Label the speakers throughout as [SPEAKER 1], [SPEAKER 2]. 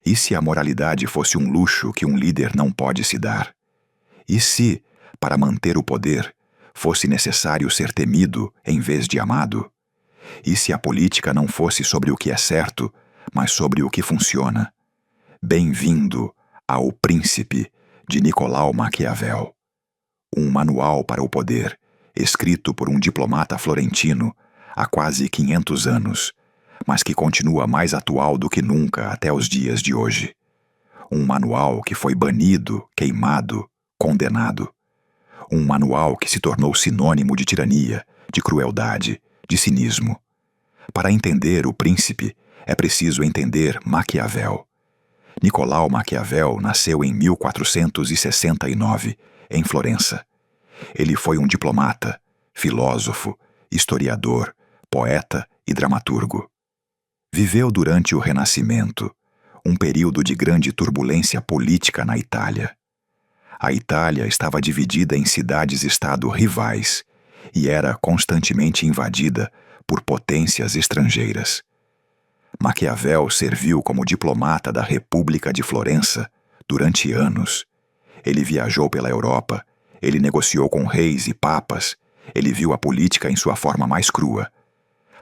[SPEAKER 1] E se a moralidade fosse um luxo que um líder não pode se dar? E se, para manter o poder, fosse necessário ser temido em vez de amado? E se a política não fosse sobre o que é certo, mas sobre o que funciona? Bem-vindo ao Príncipe, de Nicolau Maquiavel. Um manual para o poder, escrito por um diplomata florentino há quase 500 anos, mas que continua mais atual do que nunca até os dias de hoje. Um manual que foi banido, queimado, condenado. Um manual que se tornou sinônimo de tirania, de crueldade, de cinismo. Para entender o príncipe, é preciso entender Maquiavel. Nicolau Maquiavel nasceu em 1469, em Florença. Ele foi um diplomata, filósofo, historiador, poeta e dramaturgo. Viveu durante o Renascimento, um período de grande turbulência política na Itália. A Itália estava dividida em cidades-estado rivais e era constantemente invadida por potências estrangeiras. Maquiavel serviu como diplomata da República de Florença durante anos. Ele viajou pela Europa, ele negociou com reis e papas, ele viu a política em sua forma mais crua.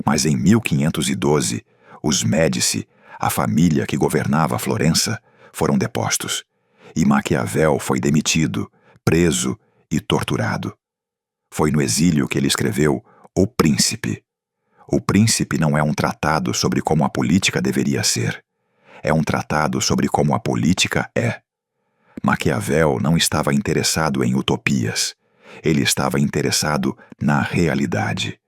[SPEAKER 1] Mas em 1512, os Médici, a família que governava Florença, foram depostos, e Maquiavel foi demitido, preso e torturado. Foi no exílio que ele escreveu O Príncipe. O Príncipe não é um tratado sobre como a política deveria ser. É um tratado sobre como a política é. Maquiavel não estava interessado em utopias. Ele estava interessado na realidade.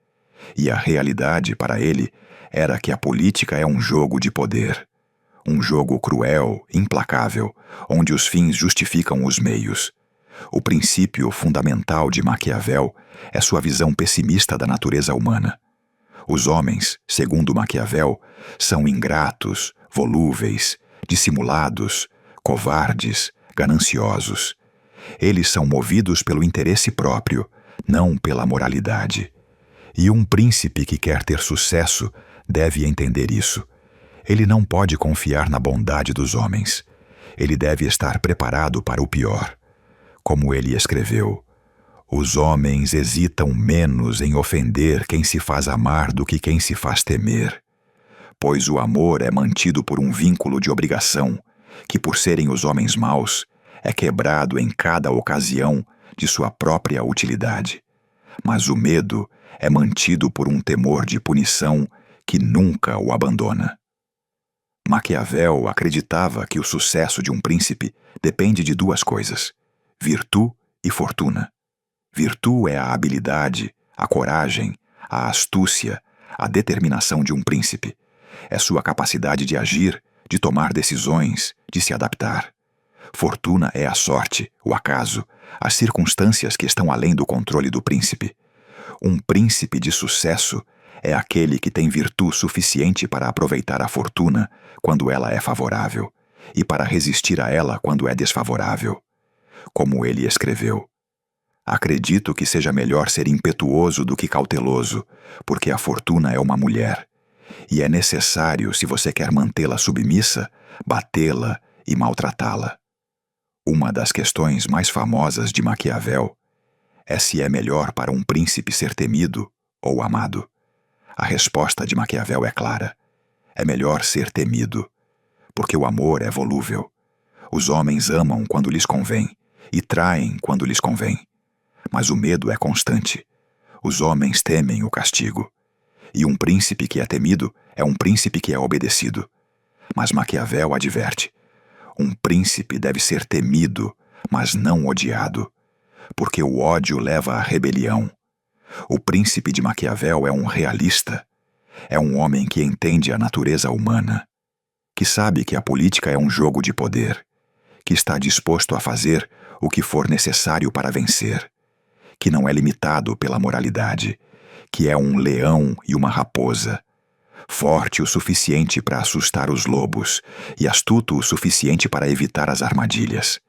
[SPEAKER 1] E a realidade, para ele, era que a política é um jogo de poder. Um jogo cruel, implacável, onde os fins justificam os meios. O princípio fundamental de Maquiavel é sua visão pessimista da natureza humana. Os homens, segundo Maquiavel, são ingratos, volúveis, dissimulados, covardes, gananciosos. Eles são movidos pelo interesse próprio, não pela moralidade. E um príncipe que quer ter sucesso deve entender isso. Ele não pode confiar na bondade dos homens. Ele deve estar preparado para o pior. Como ele escreveu, os homens hesitam menos em ofender quem se faz amar do que quem se faz temer. Pois o amor é mantido por um vínculo de obrigação, que por serem os homens maus, é quebrado em cada ocasião de sua própria utilidade. Mas o medo é mantido por um temor de punição que nunca o abandona. Maquiavel acreditava que o sucesso de um príncipe depende de duas coisas: virtude e fortuna. Virtude é a habilidade, a coragem, a astúcia, a determinação de um príncipe. É sua capacidade de agir, de tomar decisões, de se adaptar. Fortuna é a sorte, o acaso, as circunstâncias que estão além do controle do príncipe. Um príncipe de sucesso é aquele que tem virtude suficiente para aproveitar a fortuna quando ela é favorável e para resistir a ela quando é desfavorável. Como ele escreveu: acredito que seja melhor ser impetuoso do que cauteloso, porque a fortuna é uma mulher, e é necessário, se você quer mantê-la submissa, batê-la e maltratá-la. Uma das questões mais famosas de Maquiavel é se é melhor para um príncipe ser temido ou amado. A resposta de Maquiavel é clara: é melhor ser temido, porque o amor é volúvel. Os homens amam quando lhes convém e traem quando lhes convém. Mas o medo é constante. Os homens temem o castigo. E um príncipe que é temido é um príncipe que é obedecido. Mas Maquiavel adverte: um príncipe deve ser temido, mas não odiado, porque o ódio leva à rebelião. O príncipe de Maquiavel é um realista. É um homem que entende a natureza humana, que sabe que a política é um jogo de poder, que está disposto a fazer o que for necessário para vencer, que não é limitado pela moralidade, que é um leão e uma raposa, forte o suficiente para assustar os lobos e astuto o suficiente para evitar as armadilhas.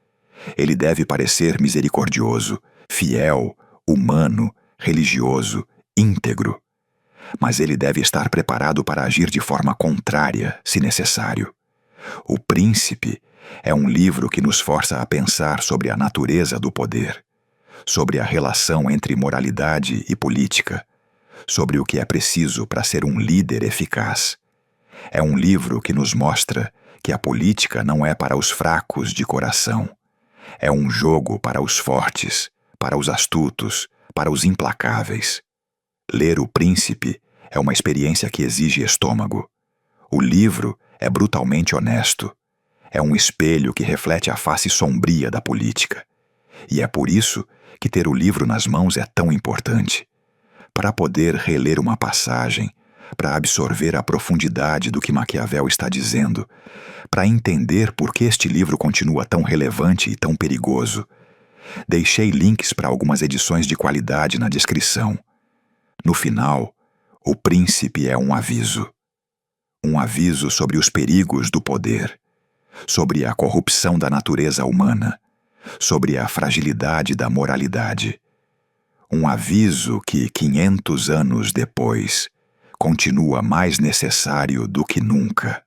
[SPEAKER 1] Ele deve parecer misericordioso, fiel, humano, religioso, íntegro. Mas ele deve estar preparado para agir de forma contrária, se necessário. O Príncipe é um livro que nos força a pensar sobre a natureza do poder, sobre a relação entre moralidade e política, sobre o que é preciso para ser um líder eficaz. É um livro que nos mostra que a política não é para os fracos de coração. É um jogo para os fortes, para os astutos, para os implacáveis. Ler O Príncipe é uma experiência que exige estômago. O livro é brutalmente honesto. É um espelho que reflete a face sombria da política. E é por isso que ter o livro nas mãos é tão importante. Para poder reler uma passagem, para absorver a profundidade do que Maquiavel está dizendo, para entender por que este livro continua tão relevante e tão perigoso. Deixei links para algumas edições de qualidade na descrição. No final, O Príncipe é um aviso. Um aviso sobre os perigos do poder, sobre a corrupção da natureza humana, sobre a fragilidade da moralidade. Um aviso que, 500 anos depois, continua mais necessário do que nunca.